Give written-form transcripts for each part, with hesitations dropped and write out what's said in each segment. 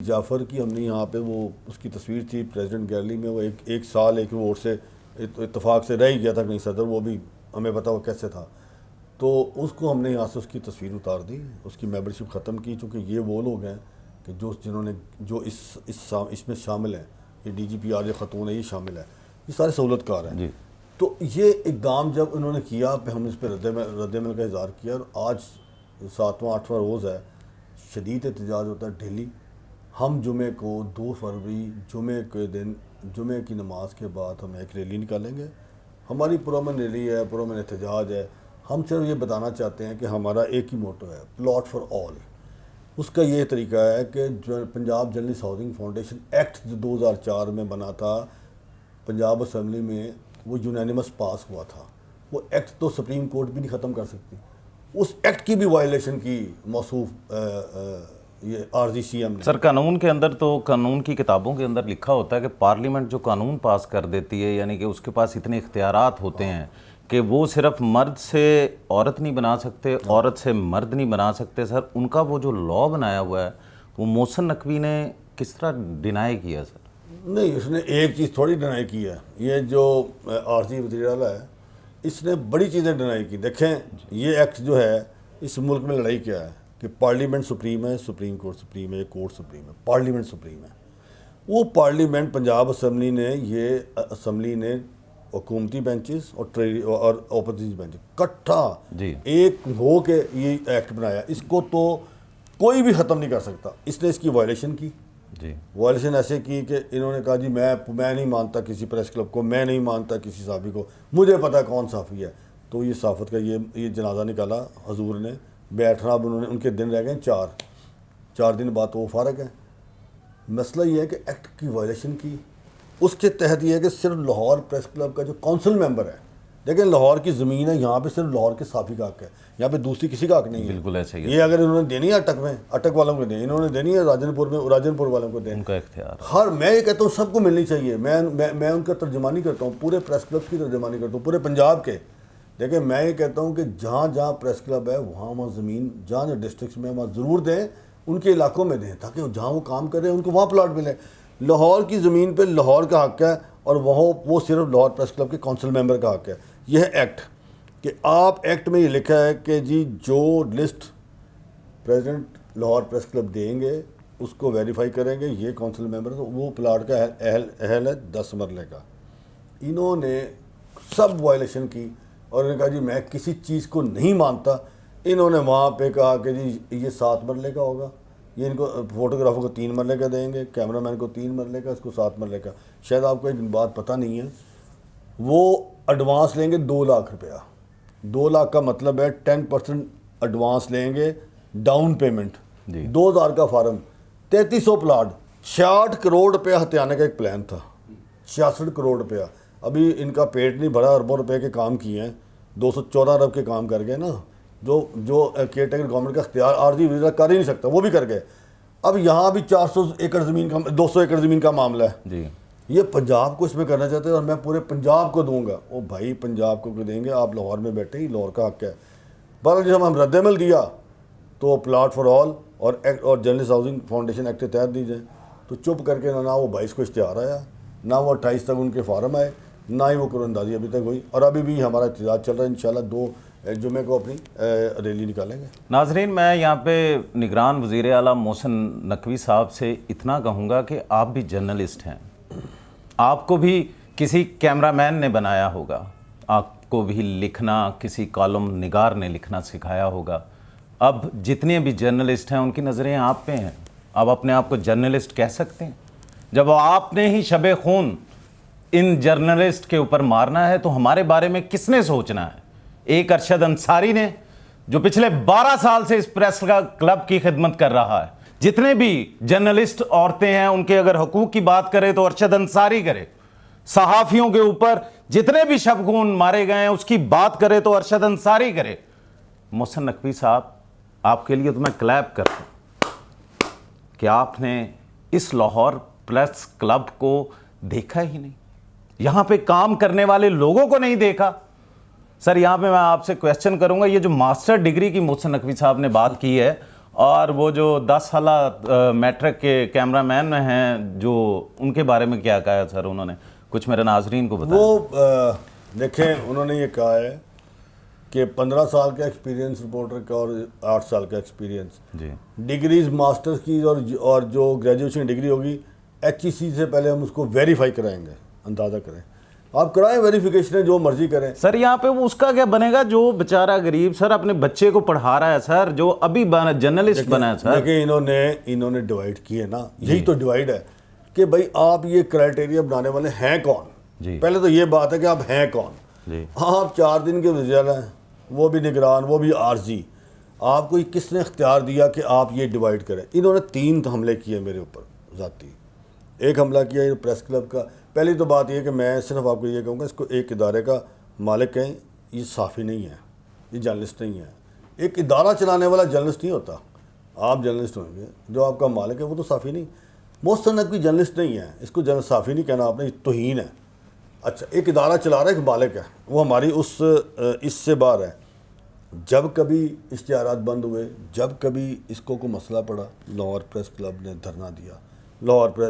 جعفر کی ہم نے یہاں پہ وہ اس کی تصویر تھی پریزیڈنٹ گیلری میں، وہ ایک سال ایک ووٹ سے اتفاق سے رہ ہی گیا تھا کہیں صدر، وہ بھی ہمیں پتا وہ کیسے تھا، تو اس کو ہم نے یہاں سے اس کی تصویر اتار دی، اس کی ممبرشپ ختم کی، چونکہ یہ وہ لوگ ہیں کہ جو اس میں شامل ہیں، یہ ڈی جی پی آر خاتون ہے، یہ شامل ہے، یہ سارے سہولت کار ہیں جی۔ تو یہ اقدام جب انہوں نے کیا پہ ہم اس پہ رد عمل کا اظہار کیا، اور آج 7واں 8واں روز ہے، شدید احتجاج ہوتا ہے ڈیلی۔ ہم جمعے کو 2 فروری جمعے کے دن جمعے کی نماز کے بعد ہم ایک ریلی نکالیں گے، ہماری پرامن ریلی ہے، پرامن احتجاج ہے، ہم صرف یہ بتانا چاہتے ہیں کہ ہمارا ایک ہی موٹو ہے، پلاٹ فار آل۔ اس کا یہ طریقہ ہے کہ جو Punjab journalist housing foundation act جو 2004 میں بنا تھا پنجاب اسمبلی میں، وہ یونینیمس پاس ہوا تھا، وہ ایکٹ تو سپریم کورٹ بھی نہیں ختم کر سکتی، اس ایکٹ کی بھی وائلیشن کی موصوف یہ عارضی سی ایم نے۔ سر قانون کے اندر تو قانون کی کتابوں کے اندر لکھا ہوتا ہے کہ پارلیمنٹ جو قانون پاس کر دیتی ہے، یعنی کہ اس کے پاس اتنے اختیارات ہوتے ہیں کہ وہ صرف مرد سے عورت نہیں بنا سکتے، عورت سے مرد نہیں بنا سکتے۔ سر ان کا وہ جو لا بنایا ہوا ہے وہ محسن نقوی نے کس طرح ڈینائی کیا سر؟ نہیں، اس نے ایک چیز تھوڑی ڈینائی کی ہے، یہ جو عارضی وزیر اعلیٰ ہے اس نے بڑی چیزیں ڈینائی کی۔ دیکھیں یہ ایکٹ جو ہے، اس ملک میں لڑائی کیا ہے کہ پارلیمنٹ سپریم ہے، سپریم کورٹ سپریم ہے، کورٹ سپریم ہے، پارلیمنٹ سپریم ہے۔ وہ پارلیمنٹ پنجاب اسمبلی نے، یہ اسمبلی نے حکومتی بینچز اور اپوزیشن بینچ کٹھا جی ایک ہو کے یہ ایکٹ بنایا، اس کو تو کوئی بھی ختم نہیں کر سکتا۔ اس نے اس کی وائلیشن کی، جی وائلیشن ایسے کی کہ انہوں نے کہا جی میں نہیں مانتا کسی پریس کلب کو، میں نہیں مانتا کسی صحافی کو، مجھے پتا کون صحافی ہے۔ تو یہ صحافت کا یہ جنازہ نکالا حضور نے، بیٹھنا اب انہوں نے، ان کے دن رہ گئے 4 دن بعد تو وہ فارغ ہیں۔ مسئلہ یہ ہے کہ ایکٹ کی وائلیشن کی، اس کے تحت یہ ہے کہ صرف لاہور پریس کلب کا جو کونسل ممبر ہے، دیکھیں لاہور کی زمین ہے، یہاں پہ صرف لاہور کے صحافی کا حق ہے، یہاں پہ دوسری کسی کا حق نہیں ہے۔ بالکل ایسے ہی یہ اگر انہوں نے دینی ہے اٹک میں، اٹک والوں کو دیں، انہوں نے دینی ہے راجن پور میں، راجن پور والوں کو دیں، ان کا اختیار۔ میں یہ کہتا ہوں سب کو ملنی چاہیے۔ میں ان کا ترجمانی کرتا ہوں، پورے پریس کلب کی ترجمانی کرتا ہوں، پورے پنجاب کے۔ دیکھیں میں یہ کہتا ہوں کہ جہاں جہاں پریس کلب ہے وہاں زمین، جہاں ڈسٹرکٹس میں وہاں ضرور دیں، ان کے علاقوں میں دیں، تاکہ جہاں وہ کام کر رہے ہیں ان کو وہاں پلاٹ ملے۔ لاہور کی زمین پہ لاہور کا حق ہے، اور وہ صرف لاہور پریس کلب کے کونسل ممبر کا حق ہے۔ یہ ہے ایکٹ، کہ آپ ایکٹ میں یہ لکھا ہے کہ جی جو list president Lahore press club دیں گے اس کو ویریفائی کریں گے، یہ کونسل ممبر، تو وہ پلاٹ کا اہل ہے 10 مرلے کا۔ انہوں نے سب وائلیشن کی، اور انہوں نے کہا جی میں کسی چیز کو نہیں مانتا۔ انہوں نے وہاں پہ کہا کہ جی یہ 7 مرلے کا ہوگا، یہ ان کو فوٹوگرافر کو 3 مرلے کا دیں گے، کیمرہ مین کو 3 مرلے کا، اس کو 7 مرلے کا۔ شاید آپ کو ایک بات پتہ نہیں ہے، وہ ایڈوانس لیں گے 2 لاکھ روپیہ۔ 2 لاکھ کا مطلب ہے 10% ایڈوانس لیں گے ڈاؤن پیمنٹ، 2000 کا فارم، 3300 پلاٹ، 66 کروڑ روپیہ ہتھیانے کا ایک پلان تھا، 66 کروڑ روپیہ۔ ابھی ان کا پیٹ نہیں بھرا، اربوں روپے کے کام کیے ہیں، 214 ارب کے کام کر گئے نا، جو کیئر ٹیکر گورنمنٹ کا اختیار عارضی وزیر کر ہی نہیں سکتا، وہ بھی کر گئے۔ اب یہاں بھی 400 ایکڑ زمین کا، 200 ایکڑ زمین کا معاملہ ہے، جی یہ پنجاب کو اس میں کرنا چاہتے ہیں، اور میں پورے پنجاب کو دوں گا۔ او بھائی پنجاب کو دیں گے، آپ لاہور میں بیٹھے ہی، لاہور کا حق ہے۔ بہرحال جب ہم رد عمل دیا تو پلاٹ فار آل اور جرنلسٹ ہاؤسنگ فاؤنڈیشن ایکٹ کے تحت دی جائے، تو چپ کر کے نہ وہ 22 کو اشتہار آیا، نہ وہ 28 تک ان کے فارم آئے، نہ ہی وہ قرعہ اندازی ابھی تک ہوئی، اور ابھی بھی ہمارا احتجاج چل رہا ہے۔ انشاءاللہ 2 جمعے کو اپنی ریلی نکالیں گے۔ ناظرین، میں یہاں پہ نگران وزیر اعلیٰ محسن نقوی صاحب سے اتنا کہوں گا کہ آپ بھی جرنلسٹ ہیں، آپ کو بھی کسی کیمرہ مین نے بنایا ہوگا، آپ کو بھی لکھنا کسی کالم نگار نے لکھنا سکھایا ہوگا۔ اب جتنے بھی جرنلسٹ ہیں ان کی نظریں آپ پہ ہیں، آپ اپنے آپ کو جرنلسٹ کہہ سکتے ہیں؟ جب آپ نے ہی شب خون ان جرنلسٹ کے اوپر مارنا ہے تو ہمارے بارے میں کس نے سوچنا ہے؟ ایک ارشد انصاری نے، جو پچھلے 12 سال سے اس پریس کلب کی خدمت کر رہا ہے۔ جتنے بھی جرنلسٹ عورتیں ہیں ان کے اگر حقوق کی بات کرے تو ارشد انصاری کرے، صحافیوں کے اوپر جتنے بھی شب خون مارے گئے ہیں اس کی بات کرے تو ارشد انصاری کرے۔ محسن نقوی صاحب، آپ کے لیے تو میں کلیپ کرتا ہوں کہ آپ نے اس لاہور پریس کلب کو دیکھا ہی نہیں، یہاں پہ کام کرنے والے لوگوں کو نہیں دیکھا۔ سر یہاں پہ میں آپ سے کویسچن کروں گا، یہ جو ماسٹر ڈگری کی محسن نقوی صاحب نے بات کی ہے، اور وہ جو 10 سالہ میٹرک کے کیمرہ مین میں ہیں جو ان کے بارے میں کیا کہا ہے سر انہوں نے؟ کچھ میرے ناظرین کو بتائیں۔ وہ دیکھیں انہوں نے یہ کہا ہے کہ 15 سال کا ایکسپیرینس رپورٹر کا اور 8 سال کا ایکسپیرینس، جی ڈگریز ماسٹرز کی اور جو گریجویشن ڈگری ہوگی HEC سے پہلے ہم اس کو ویریفائی کرائیں گے، اندازہ کریں آپ کرائیں ویریفیکیشن جو مرضی کریں۔ سر یہاں پہ اس کا کیا بنے گا جو بیچارہ غریب سر اپنے بچے کو پڑھا رہا ہے سر، جو ابھی جرنلسٹ بنا ہے سر؟ دیکھیں انہوں نے ڈیوائڈ کی ہے نا، یہی تو ڈیوائڈ ہے کہ بھائی آپ یہ کرائٹیریا بنانے والے ہیں کون؟ جی پہلے تو یہ بات ہے کہ آپ ہیں کون؟ جی آپ 4 دن کے وزیر ہیں، وہ بھی نگران، وہ بھی عارضی، آپ کو کس نے اختیار دیا کہ آپ یہ ڈیوائڈ کریں؟ انہوں نے 3 حملے کیے میرے اوپر ذاتی۔ ایک حملہ کیا یہ پریس کلب کا۔ پہلی تو بات یہ کہ میں صرف آپ کو یہ کہوں گا اس کو ایک ادارے کا مالک کہیں، یہ صحافی نہیں ہے، یہ جرنلسٹ نہیں ہے۔ ایک ادارہ چلانے والا جرنلسٹ نہیں ہوتا، آپ جرنلسٹ ہوں گے، جو آپ کا مالک ہے وہ تو صحافی نہیں۔ محسن نقوی جرنلسٹ نہیں ہے، اس کو صحافی نہیں کہنا آپ نے، توہین ہے۔ اچھا ایک ادارہ چلا رہا ہے، ایک مالک ہے، وہ ہماری اس سے باہر ہے۔ جب کبھی اشتہارات بند ہوئے، جب کبھی اس کو کوئی مسئلہ پڑا، لاہور پریس کلب نے دھرنا دیا،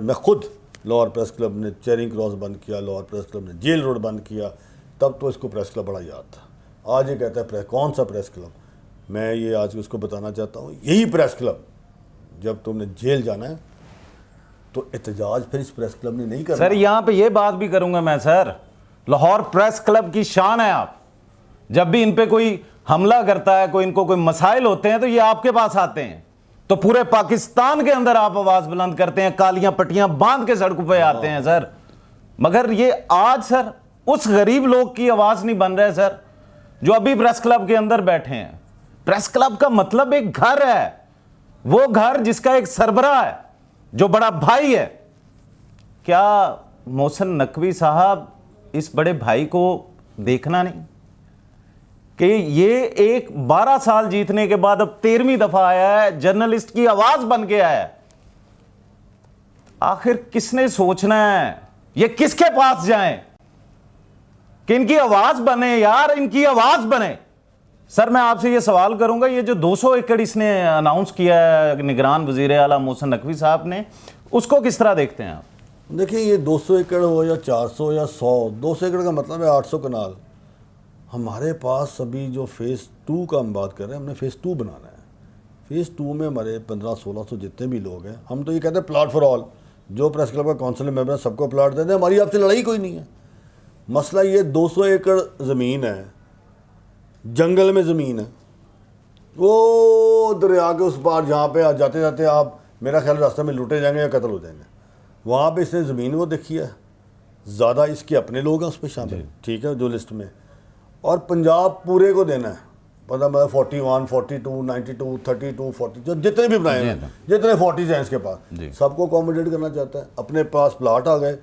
میں خود لاہور پریس کلب نے چیرنگ کراس بند کیا، لاہور پریس کلب نے جیل روڈ بند کیا، تب تو اس کو پریس کلب بڑا یاد تھا۔ آج یہ کہتا ہے کون سا پریس کلب؟ میں یہ آج اس کو بتانا چاہتا ہوں، یہی پریس کلب جب تم نے جیل جانا ہے تو احتجاج پھر اس پریس کلب نے نہیں کرنا۔ سر یہاں پہ یہ بات بھی کروں گا میں سر، لاہور پریس کلب کی شان ہے آپ، جب بھی ان پہ کوئی حملہ کرتا ہے، ان کو کوئی مسائل ہوتے ہیں تو یہ آپ کے پاس آتے ہیں، تو پورے پاکستان کے اندر آپ آواز بلند کرتے ہیں، کالیاں پٹیاں باندھ کے سڑکوں پہ آتے ہیں سر۔ مگر یہ آج سر اس غریب لوگ کی آواز نہیں بن رہے سر جو ابھی پریس کلب کے اندر بیٹھے ہیں۔ پریس کلب کا مطلب ایک گھر ہے، وہ گھر جس کا ایک سربراہ ہے جو بڑا بھائی ہے۔ کیا محسن نقوی صاحب اس بڑے بھائی کو دیکھنا نہیں کہ یہ ایک 12 سال جیتنے کے بعد اب 13ویں دفعہ آیا ہے، جرنلسٹ کی آواز بن کے آیا ہے؟ آخر کس نے سوچنا ہے، یہ کس کے پاس جائیں کہ ان کی آواز بنے یار، ان کی آواز بنے۔ سر میں آپ سے یہ سوال کروں گا، یہ جو 200 ایکڑ اس نے اناؤنس کیا ہے نگران وزیر اعلیٰ محسن نقوی صاحب نے، اس کو کس طرح دیکھتے ہیں آپ؟ دیکھیں یہ 200 ایکڑ ہو یا 400 یا 100، 200 ایکڑ کا مطلب ہے 800 کنال۔ ہمارے پاس ابھی جو فیز 2 کا ہم بات کر رہے ہیں، ہم نے فیز 2 بنانا ہے۔ فیز 2 میں ہمارے 1500-1600 جتنے بھی لوگ ہیں، ہم تو یہ کہتے ہیں پلاٹ فار آل، جو پریس کلب کا کونسل ممبر ہے سب کو پلاٹ دے دیں، ہماری آپ سے لڑائی کوئی نہیں ہے۔ مسئلہ یہ 200 ایکڑ زمین ہے، جنگل میں زمین ہے، وہ دریا کے اس پار جہاں پہ جاتے جاتے آپ میرا خیال راستہ میں لوٹے جائیں گے یا قتل ہو جائیں گے، وہاں پہ اس نے زمین وہ دیکھی ہے، زیادہ اس کے اپنے لوگ ہیں اس پہ شامل، ٹھیک ہے، جو لسٹ میں، اور پنجاب پورے کو دینا ہے، پتہ مطلب 41 42 92 32 40 جو جتنے بھی بنائے ہیں، جتنے 40 ہیں اس کے پاس، سب کو اکوموڈیٹ کرنا چاہتا ہے۔ اپنے پاس پلاٹ آ گئے،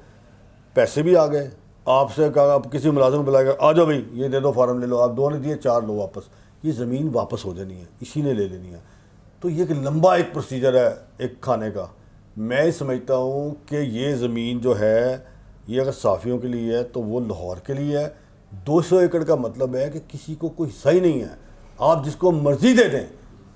پیسے بھی آ گئے، آپ سے کہا آپ کسی ملازم کو بلائے گا آ جاؤ بھائی یہ دے دو فارم لے لو، آپ 2 نے دیے 4 لو واپس، یہ زمین واپس ہو جانی ہے، اسی نے لے لینی ہے۔ تو یہ ایک لمبا ایک پروسیجر ہے ایک کھانے کا۔ میں سمجھتا ہوں کہ یہ زمین جو ہے یہ اگر صحافیوں کے لیے ہے تو وہ لاہور کے لیے ہے۔ 200 ایکڑ کا مطلب ہے کہ کسی کو کوئی حصہ ہی نہیں ہے، آپ جس کو مرضی دے دیں،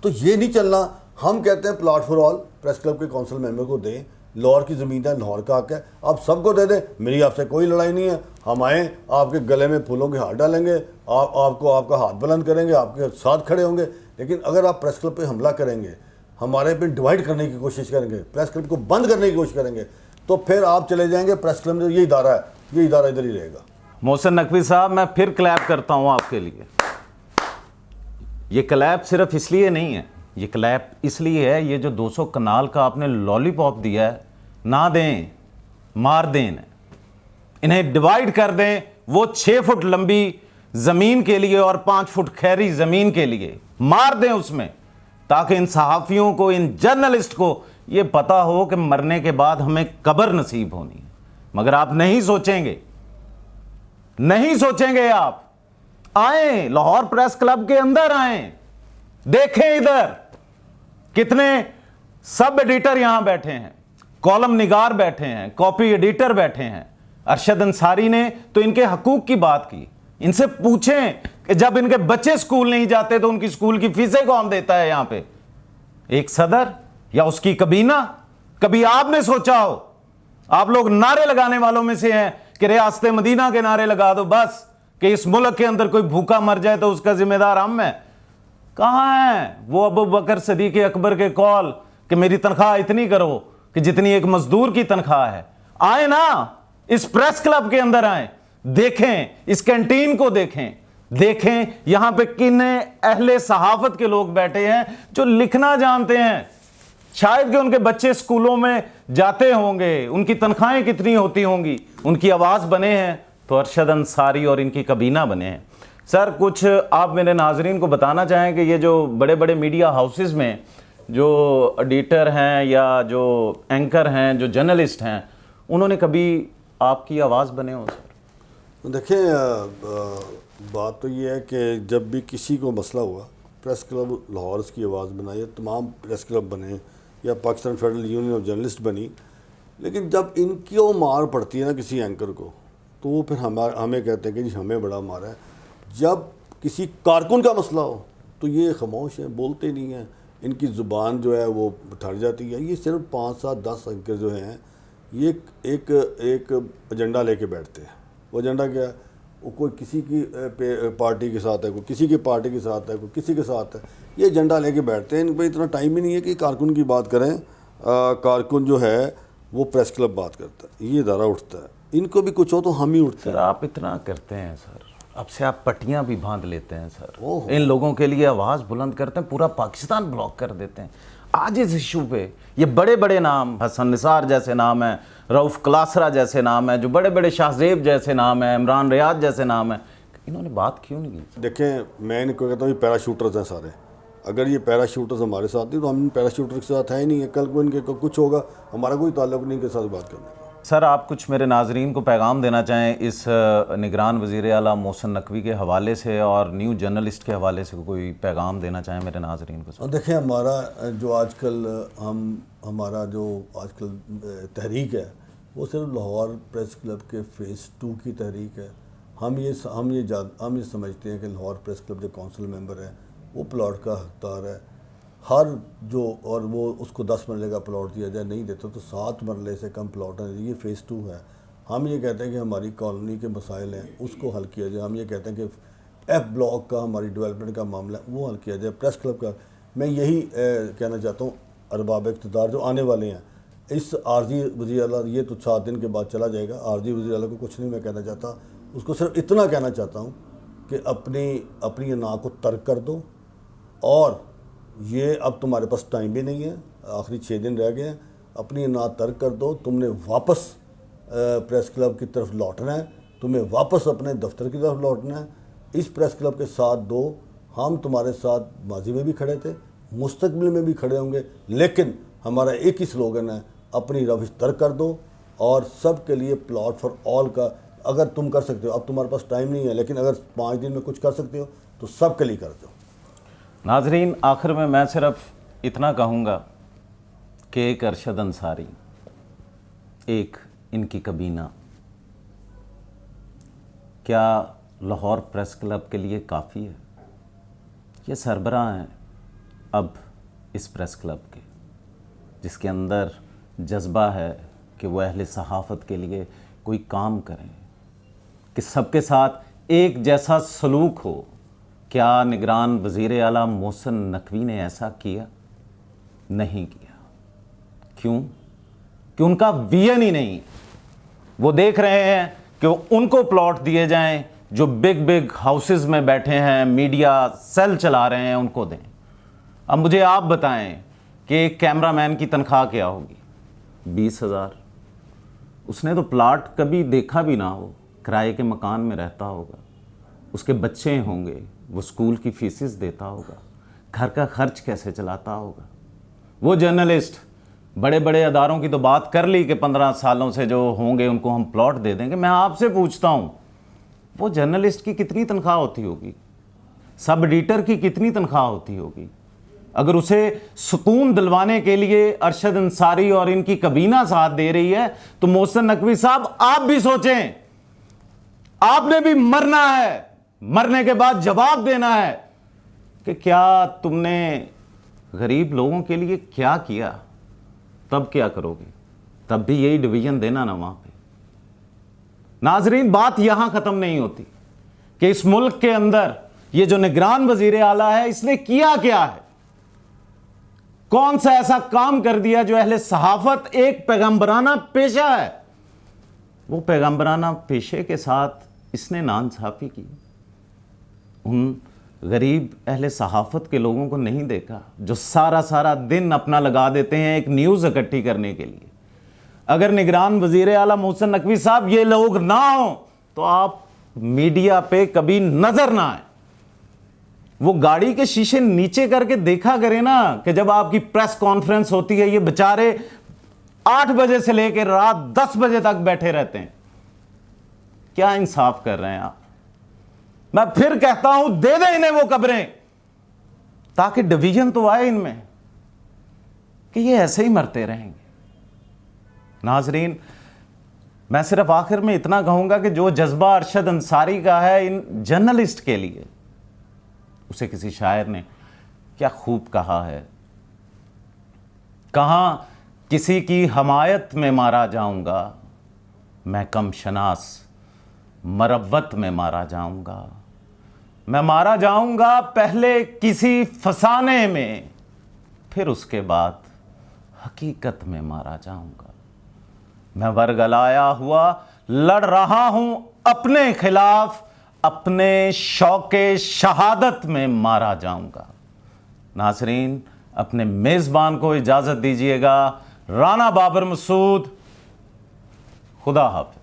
تو یہ نہیں چلنا۔ ہم کہتے ہیں plot for all, press club کے کونسل ممبر کو دیں، لاہور کی زمین ہے، لاہور کا حق ہے، آپ سب کو دے دیں، میری آپ سے کوئی لڑائی نہیں ہے۔ ہم آئیں آپ کے گلے میں پھولوں کے ہاتھ ڈالیں گے، آپ کا ہاتھ بلند کریں گے، آپ کے ساتھ کھڑے ہوں گے۔ لیکن اگر آپ پریس کلب پہ حملہ کریں گے، ہمارے پہ ڈیوائڈ کرنے کی کوشش کریں گے، پریس کلب کو بند کرنے کی کوشش کریں گے، تو پھر آپ چلے جائیں گے پریس کلب میں، یہ ادارہ ہے، یہ ادارہ ادھر ہی رہے گا۔ محسن نقوی صاحب میں پھر کلیپ کرتا ہوں آپ کے لیے۔ یہ کلیپ صرف اس لیے نہیں ہے، یہ کلیپ اس لیے ہے، یہ جو 200 کنال کا آپ نے لالی پاپ دیا ہے، نہ دیں، مار دیں انہیں، ڈیوائڈ کر دیں، وہ 6 فٹ لمبی زمین کے لیے اور 5 فٹ خیری زمین کے لیے مار دیں اس میں، تاکہ ان صحافیوں کو، ان جرنلسٹ کو یہ پتا ہو کہ مرنے کے بعد ہمیں قبر نصیب ہونی ہے۔ مگر آپ نہیں سوچیں گے، نہیں سوچیں گے۔ آپ آئیں لاہور پریس کلب کے اندر، آئیں دیکھیں ادھر کتنے سب ایڈیٹر یہاں بیٹھے ہیں، کالم نگار بیٹھے ہیں، کاپی ایڈیٹر بیٹھے ہیں۔ ارشد انصاری نے تو ان کے حقوق کی بات کی، ان سے پوچھیں کہ جب ان کے بچے سکول نہیں جاتے تو ان کی سکول کی فیسیں کون دیتا ہے؟ یہاں پہ ایک صدر یا اس کی کابینہ؟ کبھی آپ نے سوچا ہو؟ آپ لوگ نعرے لگانے والوں میں سے ہیں کہ ریاست مدینہ کے نعرے لگا دو بس، کہ اس ملک کے اندر کوئی بھوکا مر جائے تو اس کا ذمہ دار ہم ہیں۔ کہاں ہیں وہ ابو بکر صدیق اکبر کے قول کہ میری تنخواہ اتنی کرو کہ جتنی ایک مزدور کی تنخواہ ہے؟ آئیں نا، اس پریس کلب کے اندر آئیں، دیکھیں اس کینٹین کو، دیکھیں یہاں پہ کتنے اہل صحافت کے لوگ بیٹھے ہیں جو لکھنا جانتے ہیں، شاید کہ ان کے بچے اسکولوں میں جاتے ہوں گے، ان کی تنخواہیں کتنی ہوتی ہوں گی، ان کی آواز بنے ہیں تو ارشد انصاری اور ان کی کابینہ بنے ہیں۔ سر کچھ آپ میرے ناظرین کو بتانا چاہیں کہ یہ جو بڑے بڑے میڈیا ہاؤسز میں جو ایڈیٹر ہیں یا جو اینکر ہیں، جو جرنلسٹ ہیں، انہوں نے کبھی آپ کی آواز بنے ہوں؟ سر دیکھیں، بات تو یہ ہے کہ جب بھی کسی کو مسئلہ ہوا، پریس کلب لاہور اس کی آواز بنائی، تمام پریس کلب بنے یا Pakistan federal union of journalist بنی، لیکن جب ان کی وہ مار پڑتی ہے نا کسی اینکر کو، تو وہ پھر ہمیں کہتے ہیں کہ جی ہمیں بڑا مارا ہے۔ جب کسی کارکن کا مسئلہ ہو تو یہ خاموش ہیں، بولتے نہیں ہیں، ان کی زبان جو ہے وہ ٹھہر جاتی ہے۔ یہ صرف 5 7 10 اینکر جو ہیں یہ ایک ایجنڈا لے کے بیٹھتے ہیں۔ وہ ایجنڈا کیا ہے؟ وہ کوئی کسی کی پارٹی کے ساتھ ہے، کوئی کسی کی پارٹی کے ساتھ ہے، کوئی کسی کے ساتھ ہے، یہ ایجنڈا لے کے بیٹھتے ہیں۔ ان پہ اتنا ٹائم ہی نہیں ہے کہ کارکن کی بات کریں۔ کارکن جو ہے وہ پریس کلب بات کرتا ہے، یہ ادارہ اٹھتا ہے، ان کو بھی کچھ ہو تو ہم ہی اٹھتے ہیں۔ سر آپ اتنا کرتے ہیں سر، اب سے آپ پٹیاں بھی باندھ لیتے ہیں سر، ان لوگوں کے لیے آواز بلند کرتے ہیں، پورا پاکستان بلاک کر دیتے ہیں۔ آج اس ایشو پہ یہ بڑے بڑے نام، حسن نثار جیسے نام ہیں، رؤف کلاسرا جیسے نام ہیں، جو بڑے بڑے شاہ زیب جیسے نام ہیں، عمران ریاض جیسے نام ہیں، انہوں نے بات کیوں نہیں کی؟ دیکھیں، میں ان کو کہتا ہوں یہ پیراشوٹرز ہیں سارے۔ اگر یہ پیراشوٹرز ہمارے ساتھ نہیں تو ہم پیراشوٹر کے ساتھ ہیں ہی نہیں ہے۔ کل کو ان کے کچھ ہوگا، ہمارا کوئی تعلق نہیں کے ساتھ بات کرنے کا۔ سر آپ کچھ میرے ناظرین کو پیغام دینا چاہیں اس نگران وزیر اعلیٰ محسن نقوی کے حوالے سے اور نیو جرنلسٹ کے حوالے سے کوئی پیغام دینا چاہیں میرے ناظرین کو؟ دیکھیں، ہمارا جو آج کل ہمارا جو آج کل تحریک ہے وہ صرف لاہور پریس کلب کے فیز 2 کی تحریک ہے۔ ہم یہ سمجھتے ہیں کہ لاہور پریس کلب جو کونسل ممبر ہے وہ پلاٹ کا حقدار ہے۔ ہر جو اور وہ اس کو 10 مرلے کا پلاٹ دیا جائے، نہیں دیتا تو 7 مرلے سے کم پلاٹ ہیں، یہ فیز 2 ہے۔ ہم یہ کہتے ہیں کہ ہماری کالونی کے مسائل ہیں اس کو حل کیا جائے۔ ہم یہ کہتے ہیں کہ ایف بلاک کا ہماری ڈیولپمنٹ کا معاملہ ہے وہ حل کیا جائے۔ پریس کلب کا میں یہی کہنا چاہتا ہوں ارباب اقتدار جو آنے والے ہیں، اس عارضی وزیر اعلیٰ یہ تو 7 دن کے بعد چلا جائے گا، عارضی وزیر اعلیٰ کو کچھ نہیں میں کہنا چاہتا، اس کو صرف اتنا کہنا چاہتا ہوں کہ اپنی نا کو ترک کر دو، اور یہ اب تمہارے پاس ٹائم بھی نہیں ہے، آخری 6 دن رہ گئے ہیں، اپنی نا ترک کر دو۔ تم نے واپس پریس کلب کی طرف لوٹنا ہے، تمہیں واپس اپنے دفتر کی طرف لوٹنا ہے، اس پریس کلب کے ساتھ دو۔ ہم تمہارے ساتھ ماضی میں بھی کھڑے تھے، مستقبل میں بھی کھڑے ہوں گے، لیکن ہمارا ایک ہی سلوگن ہے، اپنی روش ترک کر دو اور سب کے لیے پلاٹ فار آل کا اگر تم کر سکتے ہو، اب تمہارے پاس ٹائم نہیں ہے لیکن اگر 5 دن میں کچھ کر سکتے ہو تو سب کے لیے کر دو۔ ناظرین آخر میں صرف اتنا کہوں گا کہ ایک ارشد انصاری، ایک ان کی کابینہ، کیا لاہور پریس کلب کے لیے کافی ہے؟ یہ سربراہ ہیں اب اس پریس کلب کے، جس کے اندر جذبہ ہے کہ وہ اہل صحافت کے لیے کوئی کام کریں، کہ سب کے ساتھ ایک جیسا سلوک ہو۔ کیا نگران وزیر اعلیٰ محسن نقوی نے ایسا کیا؟ نہیں کیا۔ کیوں؟ کہ ان کا ویژن ہی نہیں۔ وہ دیکھ رہے ہیں کہ ان کو پلاٹ دیے جائیں جو بگ ہاؤسز میں بیٹھے ہیں، میڈیا سیل چلا رہے ہیں، ان کو دیں۔ اب مجھے آپ بتائیں کہ ایک کیمرہ مین کی تنخواہ کیا ہوگی؟ 20,000۔ اس نے تو پلاٹ کبھی دیکھا بھی نہ ہو، کرائے کے مکان میں رہتا ہوگا، اس کے بچے ہوں گے، وہ اسکول کی فیسز دیتا ہوگا، گھر کا خرچ کیسے چلاتا ہوگا۔ وہ جرنلسٹ بڑے بڑے اداروں کی تو بات کر لی کہ 15 سالوں سے جو ہوں گے ان کو ہم پلاٹ دے دیں گے۔ میں آپ سے پوچھتا ہوں وہ جرنلسٹ کی کتنی تنخواہ ہوتی ہوگی؟ سب ایڈیٹر کی کتنی تنخواہ ہوتی ہوگی؟ اگر اسے سکون دلوانے کے لیے ارشد انصاری اور ان کی کابینہ ساتھ دے رہی ہے تو محسن نقوی صاحب آپ بھی سوچیں، آپ نے بھی مرنا ہے، مرنے کے بعد جواب دینا ہے کہ کیا تم نے غریب لوگوں کے لیے کیا کیا، تب کیا کرو گے؟ تب بھی یہی ڈویژن دینا نا وہاں پہ۔ ناظرین، بات یہاں ختم نہیں ہوتی کہ اس ملک کے اندر یہ جو نگران وزیر اعلیٰ ہے اس نے کیا کیا ہے، کون سا ایسا کام کر دیا جو اہل صحافت ایک پیغمبرانہ پیشہ ہے، وہ پیغمبرانہ پیشے کے ساتھ اس نے ناانصافی کی۔ ان غریب اہل صحافت کے لوگوں کو نہیں دیکھا جو سارا دن اپنا لگا دیتے ہیں ایک نیوز اکٹھی کرنے کے لیے۔ اگر نگران وزیر اعلیٰ محسن نقوی صاحب یہ لوگ نہ ہوں تو آپ میڈیا پہ کبھی نظر نہ آئے۔ وہ گاڑی کے شیشے نیچے کر کے دیکھا کرے نا کہ جب آپ کی پریس کانفرنس ہوتی ہے یہ بیچارے 8 بجے سے لے کے رات 10 بجے تک بیٹھے رہتے ہیں۔ کیا انصاف کر رہے ہیں آپ؟ میں پھر کہتا ہوں دے دیں انہیں وہ قبریں تاکہ ڈویژن تو آئے ان میں، کہ یہ ایسے ہی مرتے رہیں گے۔ ناظرین، میں صرف آخر میں اتنا کہوں گا کہ جو جذبہ ارشد انصاری کا ہے ان جرنلسٹ کے لیے، اسے کسی شاعر نے کیا خوب کہا ہے، کہاں کسی کی حمایت میں مارا جاؤں گا، میں کم شناس مروت میں مارا جاؤں گا، میں مارا جاؤں گا پہلے کسی فسانے میں، پھر اس کے بعد حقیقت میں مارا جاؤں گا، میں ورگلایا ہوا لڑ رہا ہوں اپنے خلاف، اپنے شوق شہادت میں مارا جاؤں گا۔ ناظرین، اپنے میزبان کو اجازت دیجیے گا۔ رانا بابر مسعود، خدا حافظ۔